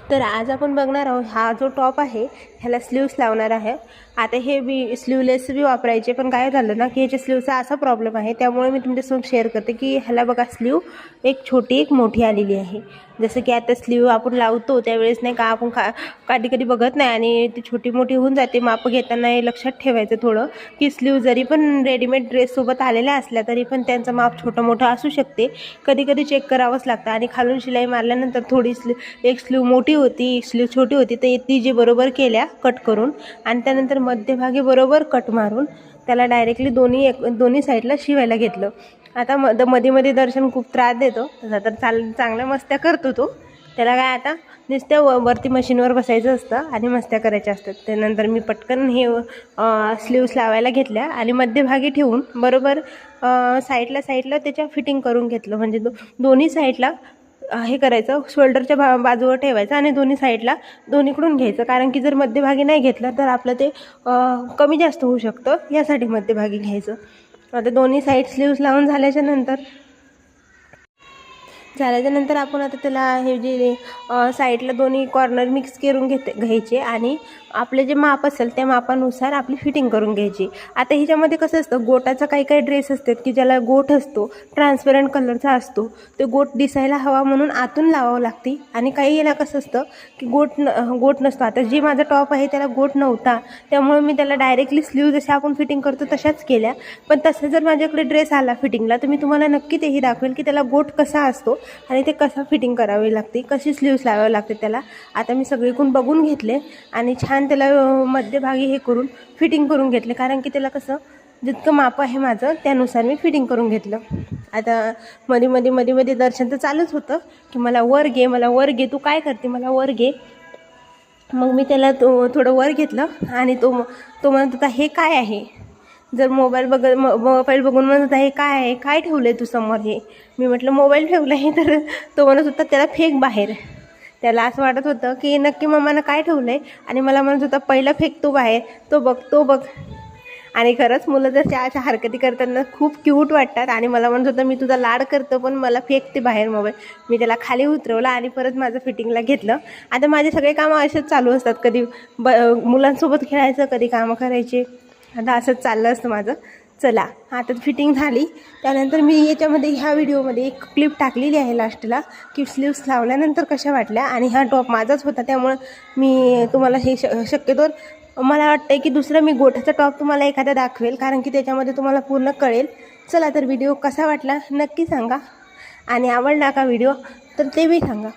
तर आज आपण बघणार आहोत हा जो टॉप आहे ह्याला स्लीव्स लावणार आहे। आता हे बी स्लीवलेस बी वापरायचे, पण काय झालं ना की ह्याच्या स्लीवचा असा प्रॉब्लेम आहे, त्यामुळे मी तुमच्यासोबत शेअर करते की ह्याला बघा स्लीव एक छोटी एक मोठी आलेली आहे। जसं की आता स्लीव आपण लावतो त्यावेळेस नाही का आपण कधी कधी बघत नाही आणि ती छोटी मोठी होऊन जाते। माप घेताना हे लक्षात ठेवायचं थोडं की स्लीव जरी पण रेडीमेड ड्रेससोबत आलेल्या असल्या तरी पण त्यांचं माप छोटं मोठं असू शकते, कधी कधी चेक करावंच लागतं। आणि खालून शिलाई मारल्यानंतर थोडी एक स्लीव मोठी होती एक स्लीव छोटी होती, तर ती जी बरोबर केल्या कट करून आणि त्यानंतर मध्यभागी बरोबर कट मारून त्याला डायरेक्टली दोन्ही साईडला शिवायला घेतलं। आता मध्ये मध्ये दर्शन खूप त्रास देतो, तसा तर चांगल्या मस्त्या करतो तो। त्याला काय आता नुसत्या वरती मशीनवर बसायचं असतं आणि मस्त्या करायच्या असतात। त्यानंतर मी पटकन हे स्लीव्स लावायला घेतल्या आणि मध्यभागी ठेवून बरोबर साईडला त्याच्या फिटिंग करून घेतलं। म्हणजे दोन्ही साईडला हे करायचं, शोल्डरच्या बाजूवर ठेवायचं आणि दोन्ही साईडला दोन्हीकडून घ्यायचं, कारण की जर मध्यभागी नाही घेतलं तर आपलं ते कमी जास्त होऊ शकतं, यासाठी मध्यभागी घ्यायचं। आता दोन्ही साईड स्लीव्स लावून झाल्याच्या नंतर आपण आता त्याला हे जे साईडला दोन्ही कॉर्नर मिक्स करून घ्यायचे आणि आपले जे माप असेल त्या मापानुसार आपली फिटिंग करून घ्यायची। आता ह्याच्यामध्ये कसं असतं, गोटाचा काही ड्रेस असतात की ज्याला गोट असतो, ट्रान्सपरंट कलरचा असतो, ते गोट दिसायला हवा म्हणून आतून लावावं लागते। आणि काही याला कसं असतं की गोट नसतो। आता जे माझा टॉप आहे त्याला गोट नव्हता, त्यामुळे मी त्याला डायरेक्टली स्लीव जशा आपण फिटिंग करतो तशाच केल्या। पण तसं जर माझ्याकडे ड्रेस आला फिटिंगला तर मी तुम्हाला नक्की तेही दाखवेल की त्याला गोट कसा असतो आणि ते कसं फिटिंग करावी लागते, कशी स्लीव्स लावावी लागते त्याला। आता मी सगळीकडून बघून घेतले आणि छान त्याला मध्यभागी हे करून फिटिंग करून घेतले, कारण की त्याला कसं जितकं माप आहे माझं त्यानुसार मी फिटिंग करून घेतलं। आता मध्ये दर्शन तर चालूच होतं की मला वर घे तू काय करते, मला वर घे। मग मी त्याला थोडं वर घेतलं आणि तो म्हणत होता हे काय आहे, जर मोबाईल बघून म्हणत होता हे काय आहे, काय ठेवलं आहे तू समोर हे। मी म्हटलं मोबाईल ठेवलं आहे, तर तो म्हणत होता त्याला फेक बाहेर। त्याला असं वाटत होतं की नक्की मम्मानं काय ठेवलं आहे आणि मला म्हणत होता पहिला फेक तो बाहेर, तो बघ। आणि खरंच मुलं जर अशा हरकती करताना खूप क्यूट वाटतात आणि मला म्हणत होतं मी तुझा लाड करतो पण मला फेकते बाहेर मोबाईल। मी त्याला खाली उतरवला आणि परत माझं फिटिंगला घेतलं। आता माझे सगळे कामं असेच चालू असतात, कधी मुलांसोबत खेळायचं, कधी कामं करायचे, आता असंच चाललं असतं माझं। चला आता फिटिंग झाली, त्यानंतर मी याच्यामध्ये ह्या व्हिडिओमध्ये एक क्लिप टाकलेली आहे लास्टला की स्लीव्स लावल्यानंतर कशा वाटल्या। आणि हा टॉप माझाच होता त्यामुळं मी तुम्हाला हे शक्यतो मला वाटतं की दुसरा मी गोठाचा टॉप तुम्हाला एखादा दाखवेल, कारण की त्याच्यामध्ये तुम्हाला पूर्ण कळेल। चला तर व्हिडिओ कसा वाटला नक्की सांगा आणि आवडला का व्हिडिओ तर ते बी सांगा।